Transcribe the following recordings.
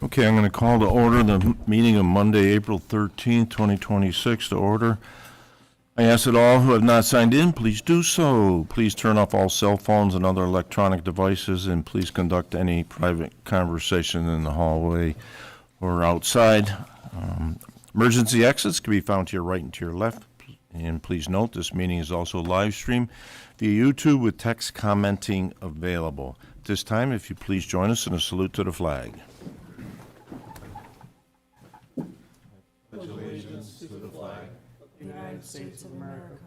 Okay, I'm going to call to order the meeting of Monday, April 13th, 2026 to order. I ask that all who have not signed in, please do so. Please turn off all cell phones and other electronic devices, and please conduct any private conversation in the hallway or outside. Emergency exits can be found to your right and to your left. And please note, this meeting is also live streamed via YouTube with text commenting available. At this time, if you please join us in a salute to the flag. United States of America,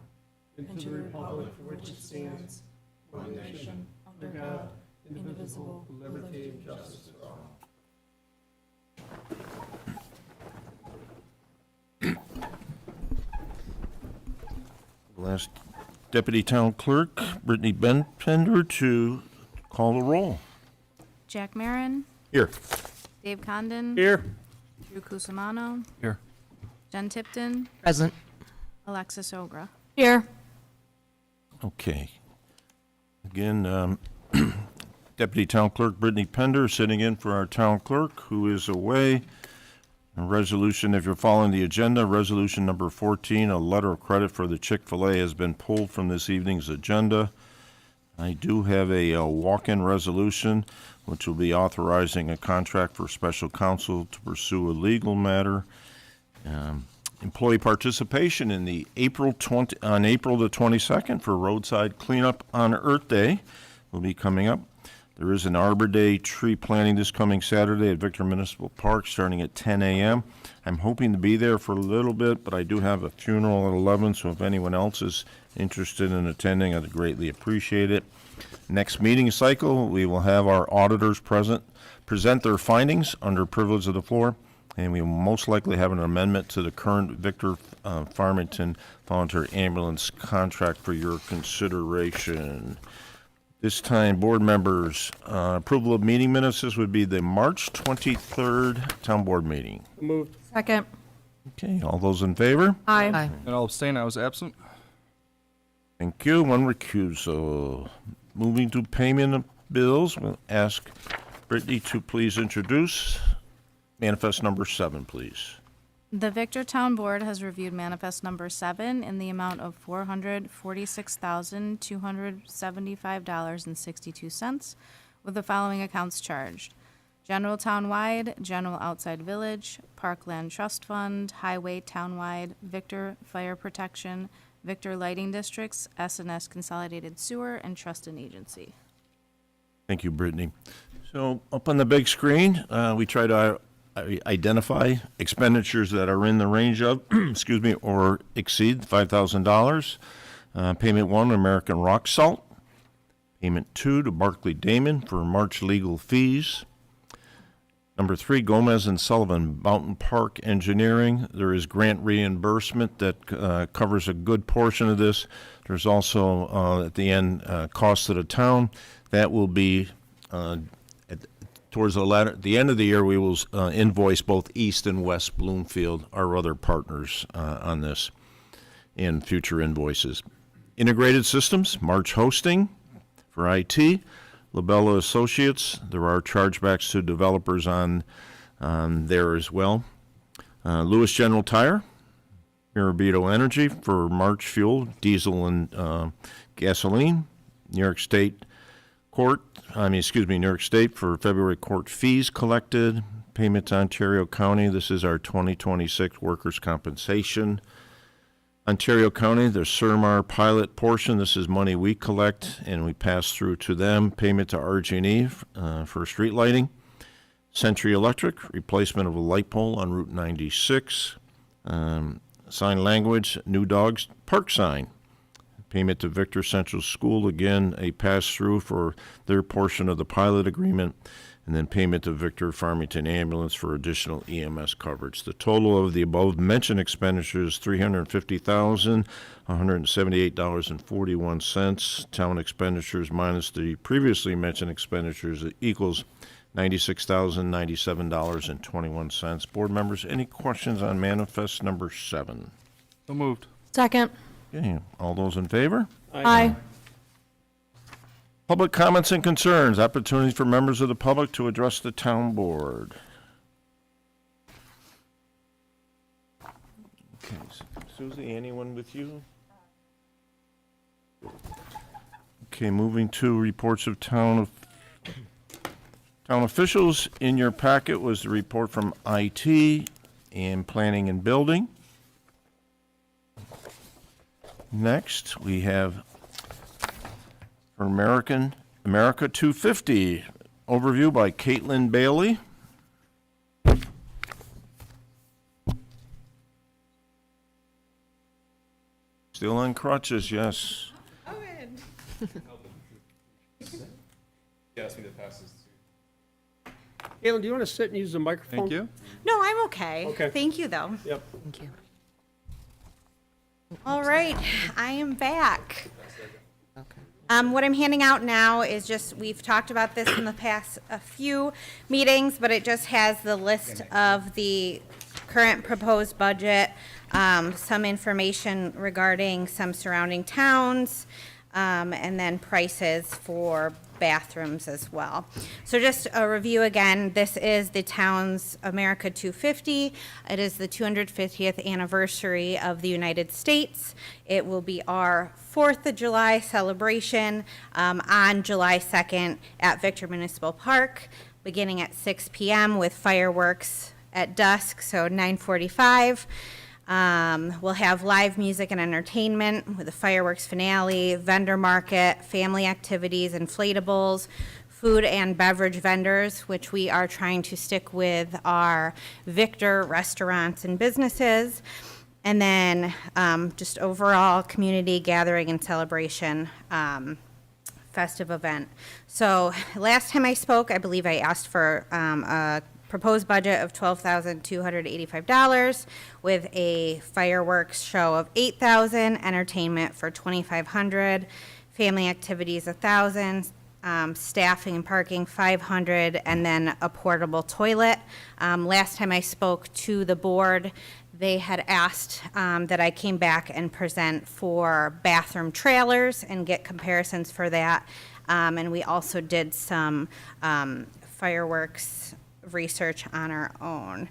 and to the republic for which it stands, one nation, under God, indivisible, with liberty and justice for all. Last Deputy Town Clerk, Brittany Benpender, to call the roll. Jack Marin, Here. Dave Condon, Here. Drew Cusimano, Here. Jen Tipton, Present. Alexis Ogra. Here. Okay. Again, Deputy Town Clerk Brittany Pender sitting in for our Town Clerk, who is away. A resolution, if you're following the agenda, resolution number 14, a letter of credit for the Chick-fil-A has been pulled from this evening's agenda. I do have a walk-in resolution, which will be authorizing a contract for special counsel to pursue a legal matter. Employee participation in the April the 22nd for roadside cleanup on Earth Day will be coming up. There is an Arbor Day tree planting this coming Saturday at Victor Municipal Park starting at 10 a.m. I'm hoping to be there for a little bit, but I do have a funeral at 11, so if anyone else is interested in attending, I'd greatly appreciate it. Next meeting cycle, we will have our auditors present their findings under privilege of the floor, and we will most likely have an amendment to the current Victor Farmington Volunteer Ambulance contract for your consideration. This time, board members, approval of meeting minutes. This would be the March 23rd Town Board meeting. Moved. Second. Okay, all those in favor? Aye. And I'll abstain, I was absent. Thank you. One recusal. Moving to payment of bills, we'll ask Brittany to please introduce manifest number 7, please. The Victor Town Board has reviewed manifest number 7 in the amount of $446,275.62 with the following accounts charged: General Townwide, General Outside Village, Parkland Trust Fund, Highway Townwide, Victor Fire Protection, Victor Lighting Districts, S&S Consolidated Sewer, and Trust and Agency. Thank you, Brittany. So up on the big screen, we try to identify expenditures that are in the range of, excuse me, or exceed $5,000. Payment 1, American Rock Salt. Payment 2 to Barclay Damon for March legal fees. Number 3, Gomez and Sullivan, Mountain Park Engineering. There is grant reimbursement that covers a good portion of this. There's also, at the end, costs to the town. That will be towards the end of the year. We will invoice both East and West Bloomfield, our other partners on this, in future invoices. Integrated Systems, March Hosting for IT. Labella Associates, there are chargebacks to developers on there as well. Lewis General Tire, Mirabito Energy for March fuel, diesel and gasoline. New York State for February court fees collected. Payment to Ontario County, this is our 2026 workers' compensation. Ontario County, the Surmar pilot portion, this is money we collect and we pass through to them. Payment to RG&E for street lighting. Century Electric, replacement of a light pole on Route 96. Sign language, New Dogs Park sign. Payment to Victor Central School, again, a pass-through for their portion of the pilot agreement. and then payment to Victor Farmington Ambulance for additional EMS coverage. The total of the above-mentioned expenditures, $350,178.41. Town expenditures minus the previously mentioned expenditures equals $96,097.21. Board members, any questions on manifest number 7? So moved. Second. Okay, all those in favor? Aye. Public comments and concerns, opportunities for members of the public to address the town board. Okay, Susie, anyone with you? Okay, moving to reports of town officials. In your packet was the report from IT and planning and building. Next, we have for America 250, overview by Caitlin Bailey. Still on crutches, yes. Caitlin, do you want to sit and use the microphone? Thank you. No, I'm okay. Okay. Thank you, though. Yep. Thank you. All right, I am back. What I'm handing out now is just, we've talked about this in the past a few meetings, but it just has the list of the current proposed budget, some information regarding some surrounding towns, and then prices for bathrooms as well. So just a review again, this is the town's America 250. It is the 250th anniversary of the United States. It will be our 4th of July celebration on July 2nd at Victor Municipal Park, beginning at 6 p.m. with fireworks at dusk, so 9:45. We'll have live music and entertainment with a fireworks finale, vendor market, family activities, inflatables, food and beverage vendors, which we are trying to stick with our Victor restaurants and businesses. And then just overall community gathering and celebration, festive event. So last time I spoke, I believe I asked for a proposed budget of $12,285 with a fireworks show of $8,000, entertainment for $2,500, family activities $1,000, staffing and parking $500, and then a portable toilet. Last time I spoke to the board, they had asked that I came back and present for bathroom trailers and get comparisons for that. And we also did some fireworks research on our own.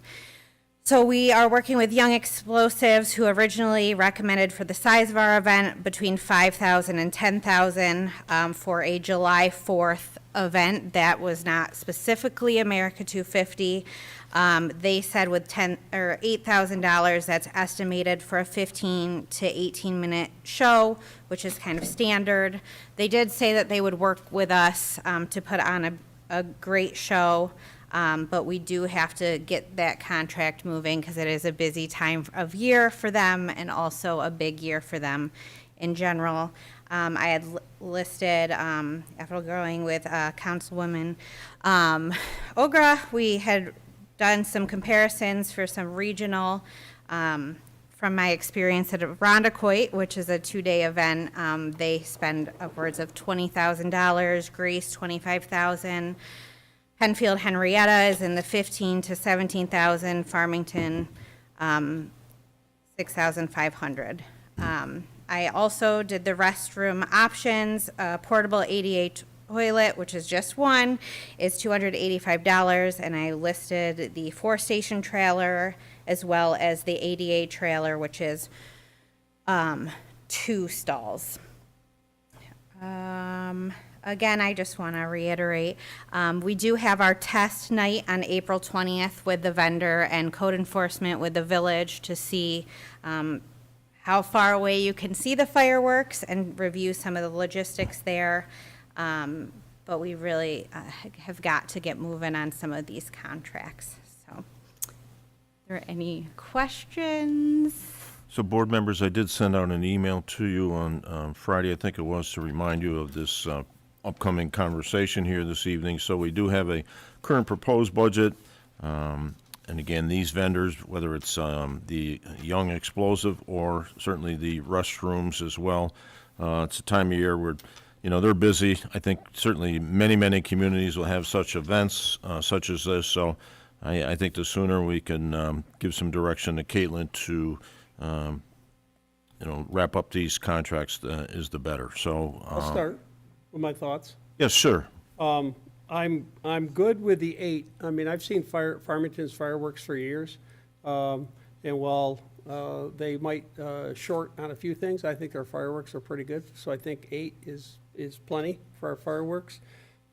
So we are working with Young Explosives, who originally recommended for the size of our event between 5,000 and 10,000 for a July 4th event that was not specifically America 250. They said with $8,000, that's estimated for a 15 to 18 minute show, which is kind of standard. They did say that they would work with us to put on a great show. But we do have to get that contract moving because it is a busy time of year for them and also a big year for them in general. I had listed, after going with Councilwoman Ogra, we had done some comparisons for some regional, from my experience at Rondequoit, which is a 2-day event. They spend upwards of $20,000, Greece $25,000. Penfield Henrietta is in the 15 to 17,000. Farmington, 6,500. I also did the restroom options. Portable ADA toilet, which is just one, is $285, and I listed the 4-station trailer as well as the ADA trailer, which is 2 stalls. Again, I just want to reiterate, we do have our test night on April 20th with the vendor and code enforcement with the village to see how far away you can see the fireworks and review some of the logistics there. But we really have got to get moving on some of these contracts. So, are there any questions? So board members, I did send out an email to you on Friday, I think it was, to remind you of this upcoming conversation here this evening. So we do have a current proposed budget. And again, these vendors, whether it's the Young Explosive or certainly the restrooms as well, it's a time of year where, they're busy. I think certainly many communities will have such events such as this. So I think the sooner we can give some direction to Caitlin to, wrap up these contracts is the better. So. I'll start with my thoughts. Yes, sir. I'm good with the 8. I mean, I've seen Farmington's fireworks for years. And while they might short on a few things, I think our fireworks are pretty good. So I think 8 is plenty for our fireworks.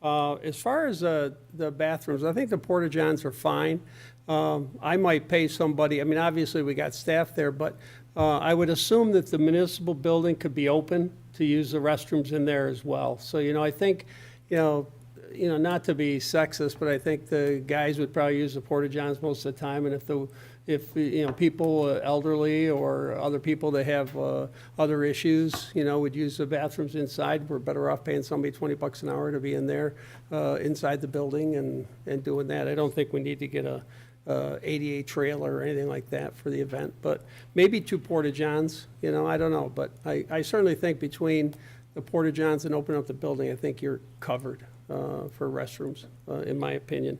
As far as the bathrooms, I think the porta-johns are fine. I might pay somebody, I mean, obviously we got staff there, but I would assume that the municipal building could be open to use the restrooms in there as well. So, I think, not to be sexist, but I think the guys would probably use the porta-johns most of the time. And if people, elderly or other people that have other issues, would use the bathrooms inside, we're better off paying somebody $20 an hour to be in there, inside the building and doing that. I don't think we need to get a ADA trailer or anything like that for the event, but maybe 2 porta-johns, I don't know. But I certainly think between the porta-johns and opening up the building, I think you're covered for restrooms, in my opinion.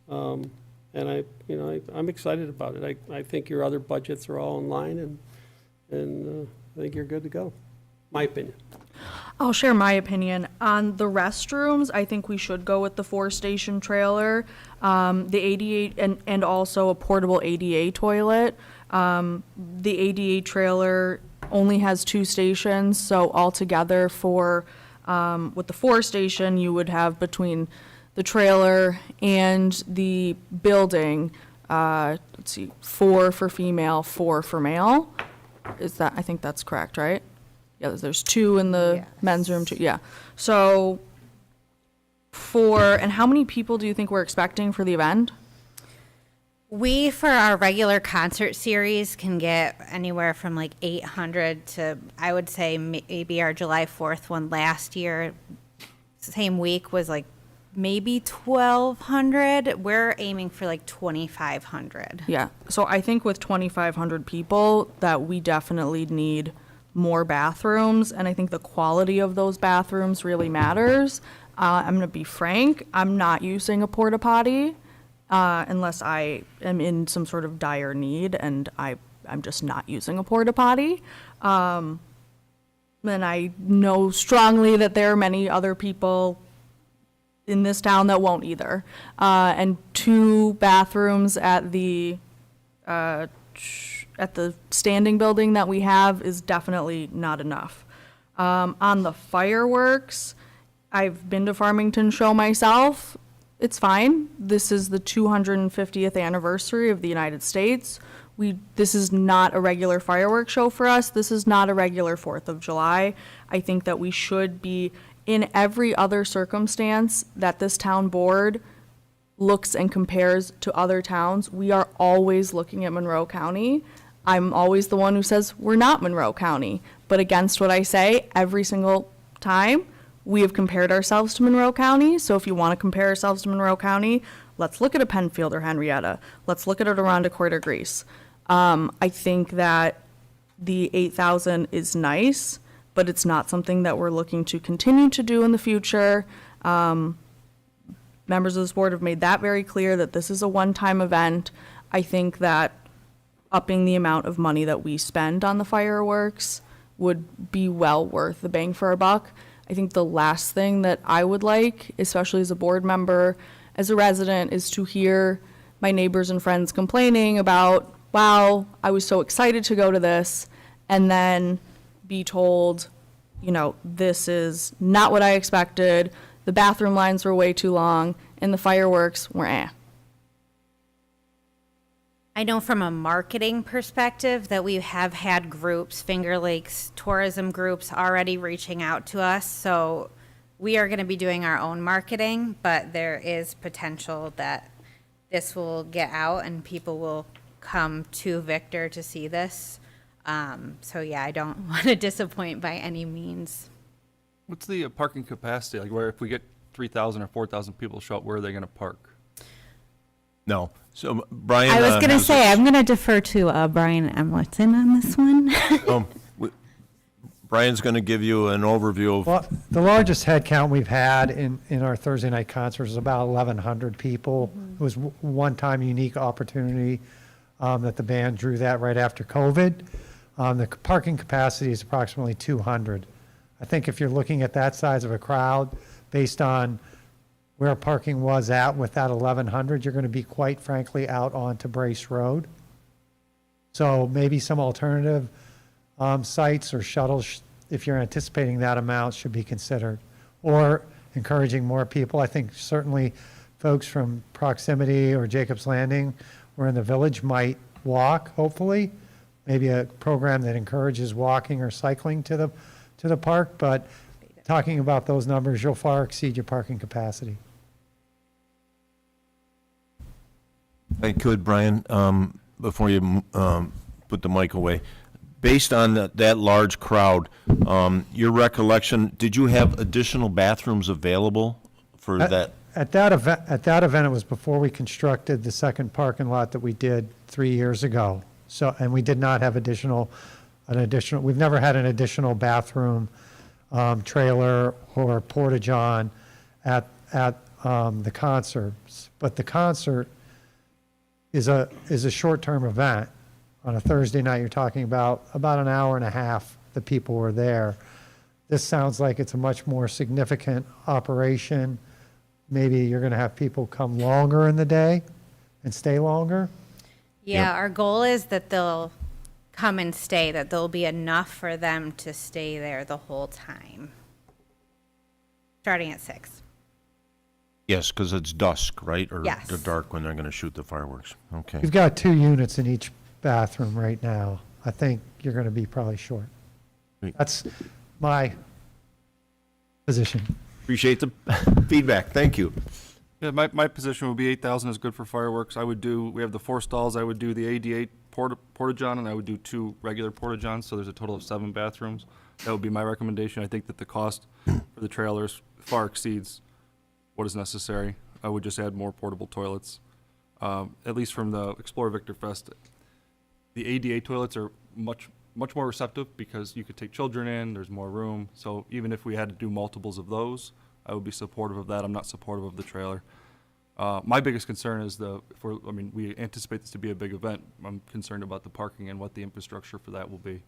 And I'm excited about it. I think your other budgets are all in line, and I think you're good to go. My opinion. I'll share my opinion. On the restrooms, I think we should go with the 4-station trailer, the ADA, and also a portable ADA toilet. The ADA trailer only has 2 stations, so altogether with the 4-station, you would have between the trailer and the building, 4 for female, 4 for male. I think that's correct, right? Yeah, there's 2 in the men's room, 2, yeah. So and how many people do you think we're expecting for the event? We, for our regular concert series, can get anywhere from like 800 to, I would say, maybe our July 4th one last year, same week, was like maybe 1,200. We're aiming for like 2,500. Yeah, so I think with 2,500 people, that we definitely need more bathrooms, and I think the quality of those bathrooms really matters. I'm going to be frank, I'm not using a porta potty unless I am in some sort of dire need, and I'm just not using a porta potty. And I know strongly that there are many other people in this town that won't either. And 2 bathrooms at the standing building that we have is definitely not enough. On the fireworks, I've been to Farmington Show myself. It's fine. This is the 250th anniversary of the United States. This is not a regular fireworks show for us. This is not a regular 4th of July. I think that we should be, in every other circumstance that this town board looks and compares to other towns, we are always looking at Monroe County. I'm always the one who says we're not Monroe County, but against what I say every single time, we have compared ourselves to Monroe County. So if you want to compare ourselves to Monroe County, let's look at a Penfield or Henrietta. Let's look at a Arundecoit or Greece. I think that the 8,000 is nice, but it's not something that we're looking to continue to do in the future. Members of this board have made that very clear, that this is a one-time event. I think that upping the amount of money that we spend on the fireworks would be well worth the bang for our buck. I think the last thing that I would like, especially as a board member, as a resident, is to hear my neighbors and friends complaining about, wow, I was so excited to go to this, and then be told, this is not what I expected, the bathroom lines were way too long, and the fireworks were eh. I know from a marketing perspective that we have had groups, Finger Lakes tourism groups, already reaching out to us. So we are going to be doing our own marketing, but there is potential that this will get out and people will come to Victor to see this. So yeah, I don't want to disappoint by any means. What's the parking capacity? Like where if we get 3,000 or 4,000 people show up, where are they going to park? No. So Brian. I was going to has say, this- I'm going to defer to Brian Emlerton on this one. Brian's going to give you an overview of, Well, the largest head count we've had in our Thursday night concert is about 1,100 people. It was one-time unique opportunity that the band drew that right after COVID. The parking capacity is approximately 200. I think if you're looking at that size of a crowd, based on where parking was at with that 1,100, you're going to be quite frankly out onto Brace Road. So maybe some alternative sites or shuttles, if you're anticipating that amount, should be considered. Or encouraging more people. I think certainly folks from proximity or Jacob's Landing or in the village might walk, hopefully. Maybe a program that encourages walking or cycling to the park. But talking about those numbers, you'll far exceed your parking capacity. if I could, Brian, before you put the mic away, based on that large crowd, your recollection, did you have additional bathrooms available for that? At that event, it was before we constructed the second parking lot that we did 3 years ago. So, and we did not have we've never had an additional bathroom, trailer or porta-john at the concerts. But the concert is a short-term event. On a Thursday night, you're talking about an hour and a half the people were there. This sounds like it's a much more significant operation. Maybe you're going to have people come longer in the day and stay longer. Yeah, our goal is that they'll come and stay, that there'll be enough for them to stay there the whole time. Starting at 6. Yes, because it's dusk, right? Or Yes. the dark when they're going to shoot the fireworks. Okay. You've got 2 units in each bathroom right now. I think you're going to be probably short. Great. That's my position. Appreciate the feedback. Thank you. Yeah, my position would be 8,000 is good for fireworks. We have the 4 stalls. I would do the 88 porta-john, and I would do 2 regular porta-johns, so there's a total of 7 bathrooms. That would be my recommendation. I think that the cost for the trailers far exceeds what is necessary. I would just add more portable toilets. At least from the Explore Victor Fest, the ADA toilets are much more receptive because you could take children in, there's more room. So even if we had to do multiples of those, I would be supportive of that. I'm not supportive of the trailer. My biggest concern is we anticipate this to be a big event. I'm concerned about the parking and what the infrastructure for that will be.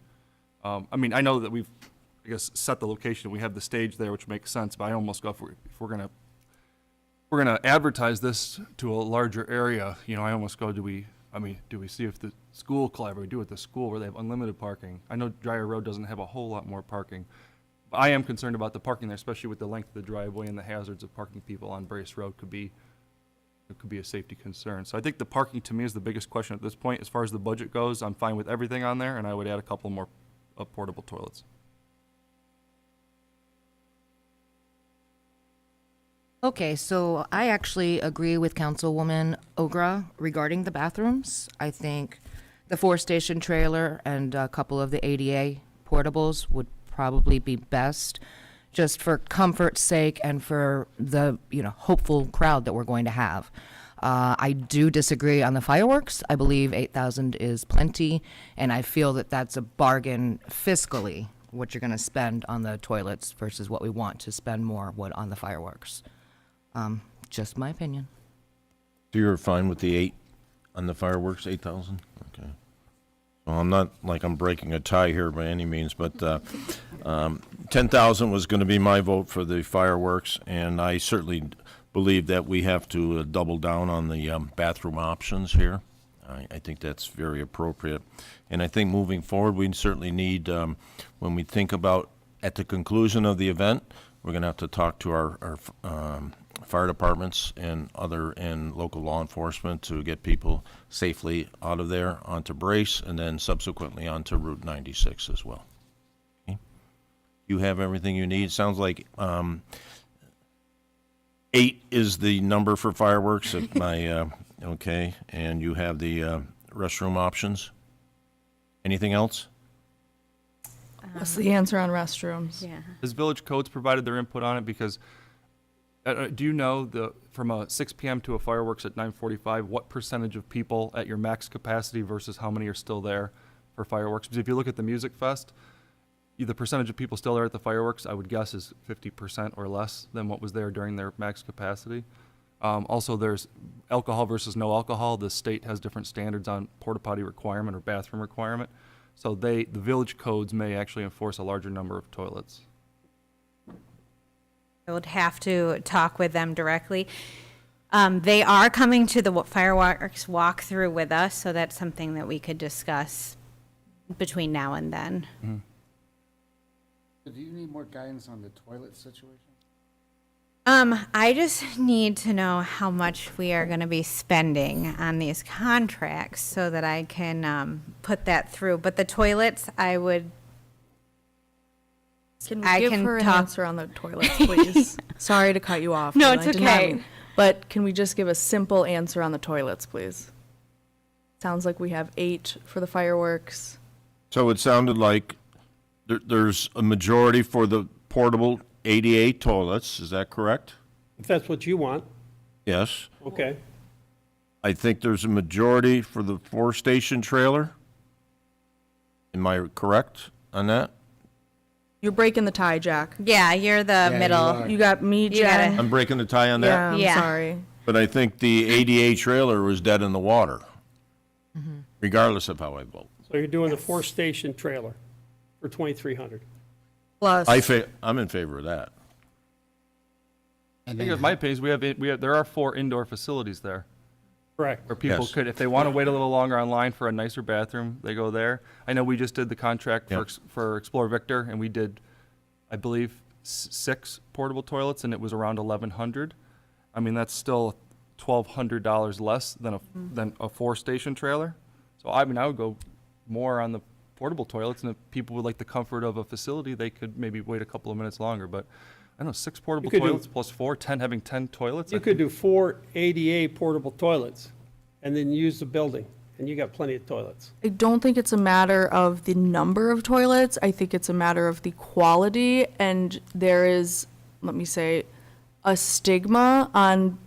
I know that we've, set the location. We have the stage there, which makes sense, but I almost go, if we're gonna advertise this to a larger area, I almost go, do we see if the school collaborate, do it at the school where they have unlimited parking? I know Dryer Road doesn't have a whole lot more parking. But I am concerned about the parking there, especially with the length of the driveway and the hazards of parking people on Brace Road could be a safety concern. So I think the parking to me is the biggest question at this point. As far as the budget goes, I'm fine with everything on there, and I would add a couple more portable toilets. Okay, so I actually agree with Councilwoman Ogra regarding the bathrooms. I think the 4-station trailer and a couple of the ADA portables would probably be best, just for comfort's sake and for the hopeful crowd that we're going to have. I do disagree on the fireworks. I believe 8,000 is plenty, and I feel that that's a bargain fiscally, what you're going to spend on the toilets versus what we want to spend more on the fireworks. Just my opinion. So you're fine with the 8 on the fireworks, 8,000? Okay. Well, I'm not like I'm breaking a tie here by any means, but 10,000 was going to be my vote for the fireworks, and I certainly believe that we have to double down on the bathroom options here. I think that's very appropriate. And I think moving forward, we certainly need, when we think about at the conclusion of the event, we're going to have to talk to our fire departments and local law enforcement to get people safely out of there onto Brace and then subsequently onto Route 96 as well. Okay. You have everything you need. Sounds like 8 is the number for fireworks at my, okay, and you have the restroom options. Anything else? What's the answer on restrooms? Yeah. Has Village Codes provided their input on it? Because, do you know from a 6 PM to a fireworks at 9:45, what percentage of people at your max capacity versus how many are still there for fireworks? Because if you look at the Music Fest, the percentage of people still there at the fireworks, I would guess, is 50% or less than what was there during their max capacity. Also, there's alcohol versus no alcohol. The state has different standards on porta potty requirement or bathroom requirement. So the village codes may actually enforce a larger number of toilets. I would have to talk with them directly. They are coming to the fireworks walkthrough with us, so that's something that we could discuss between now and then. Do you need more guidance on the toilet situation? I just need to know how much we are gonna be spending on these contracts so that I can, put that through. But the toilets, I would, Can I we give can her an talk- answer on the toilets, please? Sorry to cut you off. No, Glenn, it's I did not okay. mean- But can we just give a simple answer on the toilets, please? Sounds like we have 8 for the fireworks. So it sounded like there's a majority for the portable ADA toilets, is that correct? If that's what you want, Yes. okay. I think there's a majority for the four-station trailer. Am I correct on that? You're breaking the tie, Jack. yeah, you're the you middle. are. You got me, You gotta- Jen. I'm breaking the tie on that? Yeah, I'm Yeah. sorry. But I think the ADA trailer was dead in the water, regardless of how I vote. So you're doing the four-station trailer for 2,300. Plus, I'm in favor of that. And I think, then in my opinion, there are 4 indoor facilities there Correct. where people Yes. could, if they want to wait a little longer online for a nicer bathroom, they go there. I know we just did the contract Yep. for Explore Victor, and we did, I believe, 6 portable toilets, and it was around 1,100. I mean, that's still $1,200 less than a 4-station trailer. So I mean, I would go more on the portable toilets, and if people would like the comfort of a facility, they could maybe wait a couple of minutes longer. But I don't know, 6 portable could do- toilets plus 4, 10, having 10 toilets. You could do 4 ADA portable toilets and then use the building, and you got plenty of toilets. I don't think it's a matter of the number of toilets. I think it's a matter of the quality. And there is, let me say, a stigma on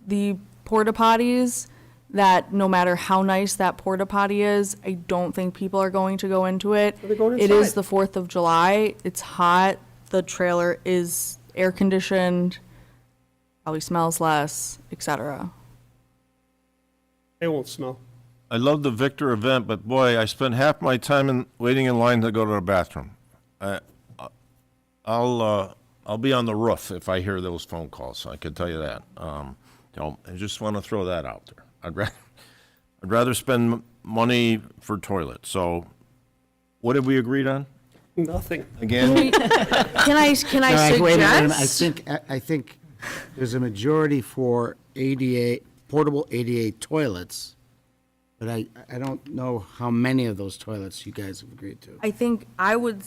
the porta potties that no matter how nice that porta potty is, I don't think people are going to go into it. Well, they're going It is inside. the 4th of July. It's hot. The trailer is air conditioned, probably smells less, etc. They won't smell. I love the Victor event, but boy, I spent half my time waiting in line to go to the bathroom. I'll be on the roof if I hear those phone calls, I can tell you that. I just want to throw that out there. I'd rather spend money for toilets. So what have we agreed on? Nothing. Again, Can I No, wait a minute, suggest? I think there's a majority for ADA, portable ADA toilets, but I don't know how many of those toilets you guys have agreed to. I think I would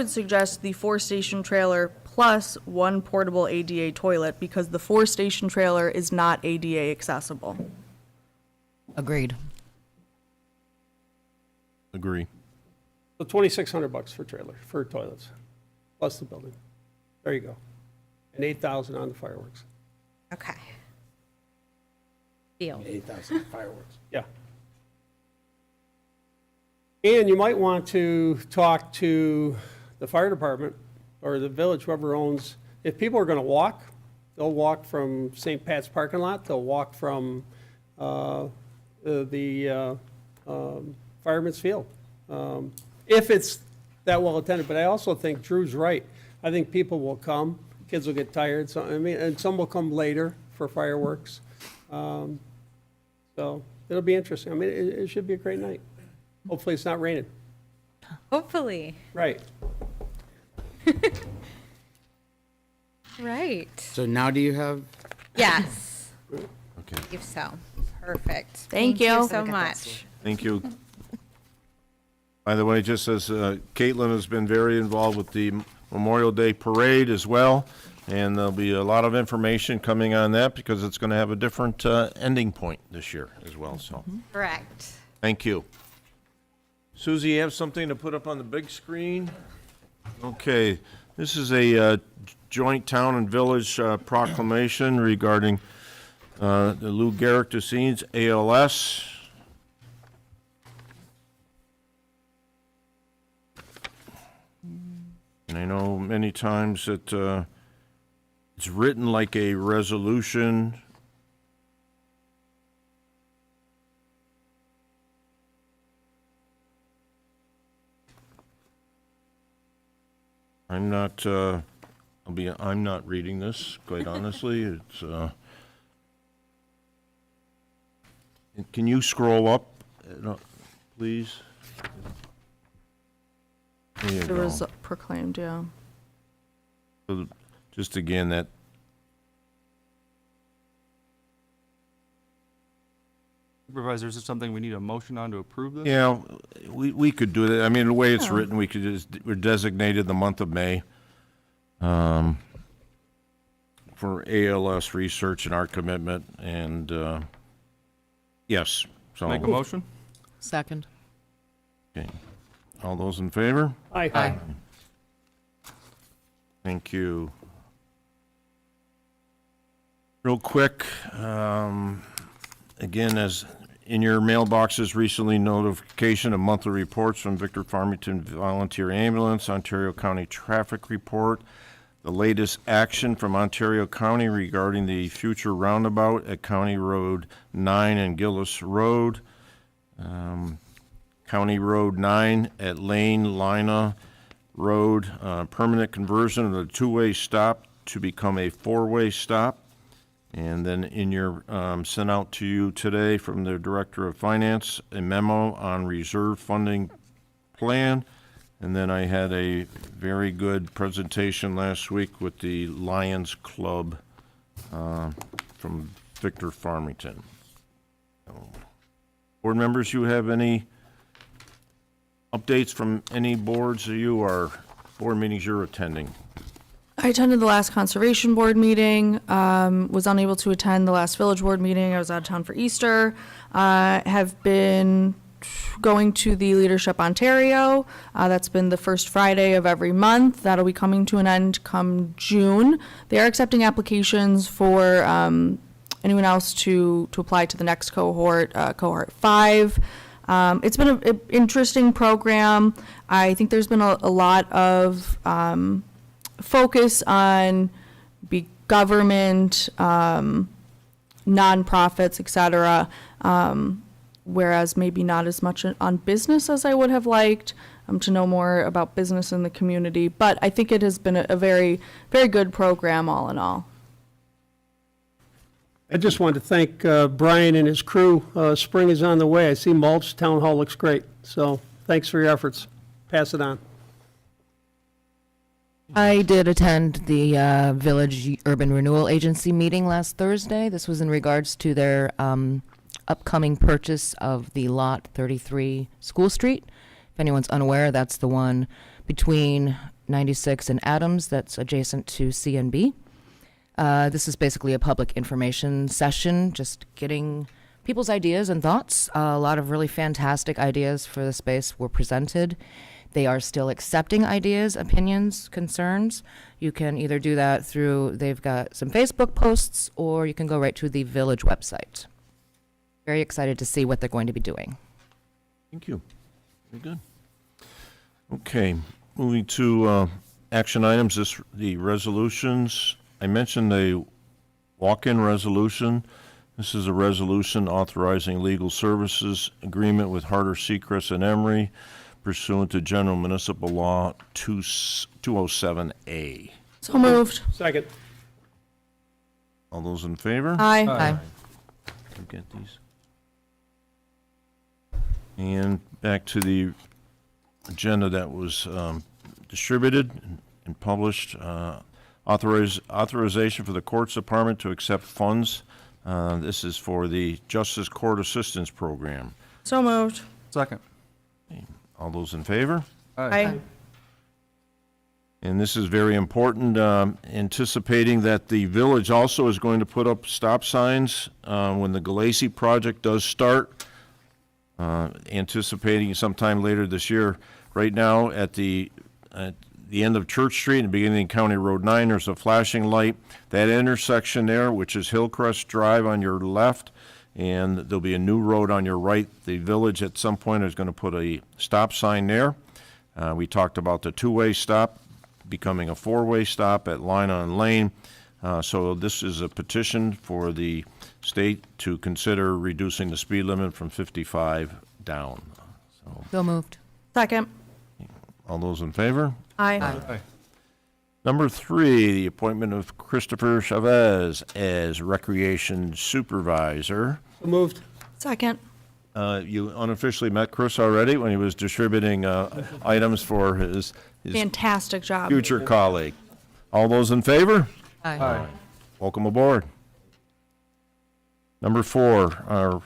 suggest the 4-station trailer plus 1 portable ADA toilet because the 4-station trailer is not ADA accessible. Agreed. agree. So $2,600 for trailer, for toilets, plus the building. There you go. And 8,000 on the fireworks. Okay. Deal. 8,000 fireworks. Yeah. And you might want to talk to the fire department or the village, whoever owns, if people are going to walk, they'll walk from St. Pat's parking lot, they'll walk from the Fireman's Field. If it's that well attended, but I also think Drew's right. I think people will come, kids will get tired, so, I mean, and some will come later for fireworks. So it'll be interesting. I mean, it should be a great night. Hopefully it's not raining. Hopefully. Right. Right. So now do you have, Yes. Okay, If so. Perfect. Thank you. so much. thank you. By the way, just as Caitlin has been very involved with the Memorial Day Parade as well, and there'll be a lot of information coming on that because it's going to have a different ending point this year as well, so, Correct. thank you. Susie, you have something to put up on the big screen? Okay, this is a joint town and village proclamation regarding the Lou Gehrig disease, ALS. And I know many times that it's written like a resolution. I'm not reading this, quite honestly. It's, can you scroll up, please? There you It go. was proclaimed, yeah. So, just again, that, Supervisor, is this something we need a motion on to approve this? yeah, we could do that. I mean, the way it's written, we could just, we're designated the month of May for ALS research and our commitment, and, yes, so. Make a motion? Second. Okay. All those in favor? Aye. Thank you. Real quick, again, as in your mailboxes recently, notification of monthly reports from Victor Farmington Volunteer Ambulance, Ontario County Traffic Report, the latest action from Ontario County regarding the future roundabout at County Road 9 and Gillis Road, County Road 9 at Lane Lina Road, permanent conversion of the two-way stop to become a four-way stop. And then in your, sent out to you today from the Director of Finance, a memo on reserve funding plan. And then I had a very good presentation last week with the Lions Club from Victor Farmington. Board members, you have any updates from any boards that you are, board meetings you're attending? I attended the last conservation board meeting, was unable to attend the last village board meeting. I was out of town for Easter. Have been going to the Leadership Ontario. That's been the first Friday of every month. That'll be coming to an end come June. They are accepting applications for anyone else to apply to the next cohort, cohort 5. It's been an interesting program. I think there's been a lot of focus on big government, nonprofits, et cetera, whereas maybe not as much on business as I would have liked, to know more about business in the community. But I think it has been a very, very good program all in all. I just wanted to thank Brian and his crew. Spring is on the way. I see mulch. Town hall looks great. So thanks for your efforts. Pass it on. I did attend the Village Urban Renewal Agency meeting last Thursday. This was in regards to their upcoming purchase of the Lot 33 School Street. If anyone's unaware, that's the one between 96 and Adams that's adjacent to CNB. This is basically a public information session, just getting people's ideas and thoughts. A lot of really fantastic ideas for the space were presented. They are still accepting ideas, opinions, concerns. You can either do that through, they've got some Facebook posts, or you can go right to the village website. Very excited to see what they're going to be doing. Thank you. Very good. Okay, moving to action items, the resolutions. I mentioned the walk-in resolution. This is a resolution authorizing legal services agreement with Harder, Sechrest, and Emery pursuant to General Municipal Law 207A. So moved. Second. All those in favor? Aye. Aye. Get these. And back to the agenda that was distributed and published. Authorization for the Courts Department to accept funds. This is for the Justice Court Assistance Program. So moved. Second. All those in favor? Aye. And this is very important, anticipating that the village also is going to put up stop signs when the Galassi project does start. anticipating sometime later this year. Right now, at the end of Church Street and beginning of County Road 9, there's a flashing light. That intersection there, which is Hillcrest Drive on your left, and there'll be a new road on your right. The village at some point is going to put a stop sign there. We talked about the two-way stop becoming a four-way stop at Line on Lane. So this is a petition for the state to consider reducing the speed limit from 55 down. So moved. Second. All those in favor? Aye. Number 3, the appointment of Christopher Chavez as Recreation Supervisor. So moved. Second. You unofficially met Chris already when he was distributing items for his Fantastic job. future colleague. All those in favor? Aye. Welcome aboard. Number 4, our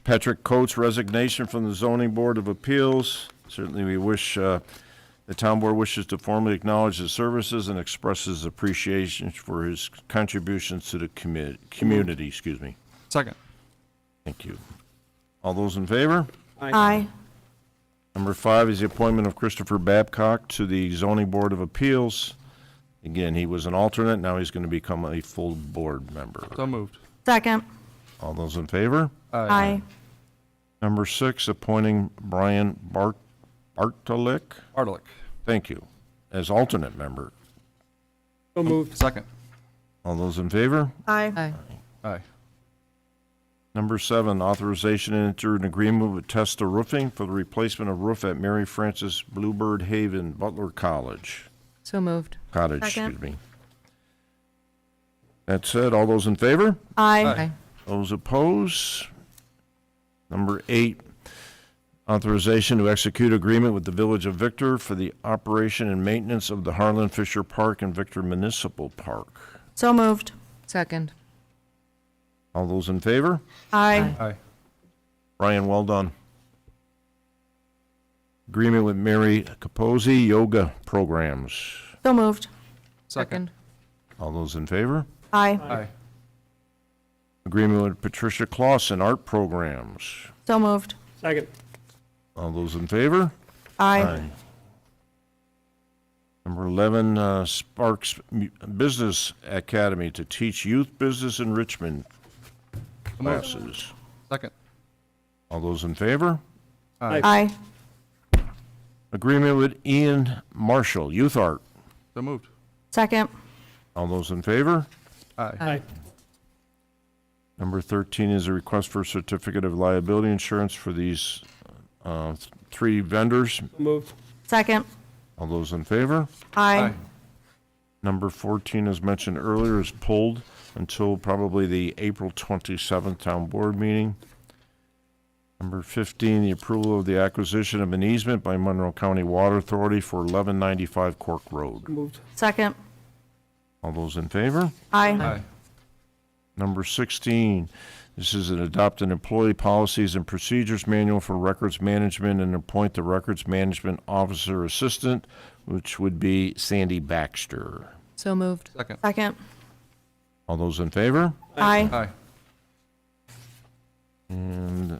Patrick Coates' resignation from the Zoning Board of Appeals. Certainly, we wish, the town board wishes to formally acknowledge his services and expresses appreciation for his contributions to the community, excuse me. Second. Thank you. All those in favor? Aye. Number 5 is the appointment of Christopher Babcock to the Zoning Board of Appeals. Again, he was an alternate, now he's going to become a full board member. So moved. Second. All those in favor? Aye. Number 6, appointing Brian Bartolick, Ardalick. thank you, as alternate member. So moved. Second. All those in favor? Aye. Aye. Aye. Number 7, authorization to enter an agreement with Testa Roofing for the replacement of roof at Mary Frances Bluebird Haven Butler Cottage. So moved. Cottage, Second. excuse me. That said, all those in favor? Aye. Aye. Those opposed? Number 8, authorization to execute agreement with the Village of Victor for the operation and maintenance of the Harlan Fisher Park and Victor Municipal Park. So moved. Second. All those in favor? Aye. Aye. Brian, well done. Agreement with Mary Capozzi Yoga Programs. So moved. Second. All those in favor? Aye. Aye. Agreement with Patricia Clausen Art Programs. So moved. Second. All those in favor? Aye. Number 11, Sparks Business Academy to teach youth business enrichment classes. Second. All those in favor? Aye. Agreement with Ian Marshall, Youth Art. So moved. Second. All those in favor? Aye. Aye. Number 13 is a request for a certificate of liability insurance for these 3 vendors. So moved. Second. All those in favor? Aye. Number 14, as mentioned earlier, is pulled until probably the April 27th town board meeting. Number 15, the approval of the acquisition of an easement by Monroe County Water Authority for 1195 Cork Road. So moved. Second. All those in favor? Aye. Aye. Number 16, this is an adopt an employee policies and procedures manual for records management and appoint the records management officer assistant, which would be Sandy Baxter. So moved. Second. Second. All those in favor? Aye. Aye. And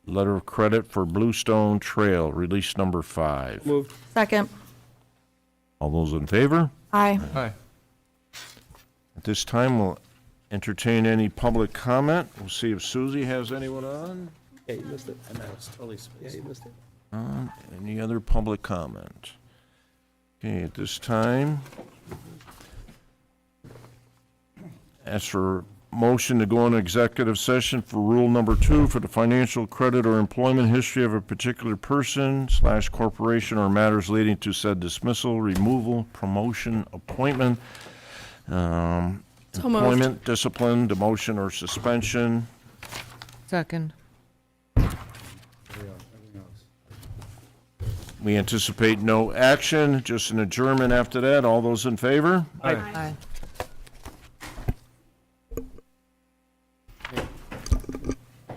letter of credit for Bluestone Trail, release number 5. Moved. Second. All those in favor? Aye. Aye. At this time, we'll entertain any public comment. We'll see if Susie has anyone on. Yeah, you missed it. I know, it's totally spaced. Yeah, you missed it. Any other public comment? Okay, at this time, ask for motion to go into executive session for rule number 2 for the financial credit or employment history of a particular person / corporation or matters leading to said dismissal, removal, promotion, appointment, So moved. employment, discipline, demotion, or suspension. Second. We anticipate no action, just an adjournment after that. All those in favor? Aye.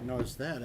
Notice that,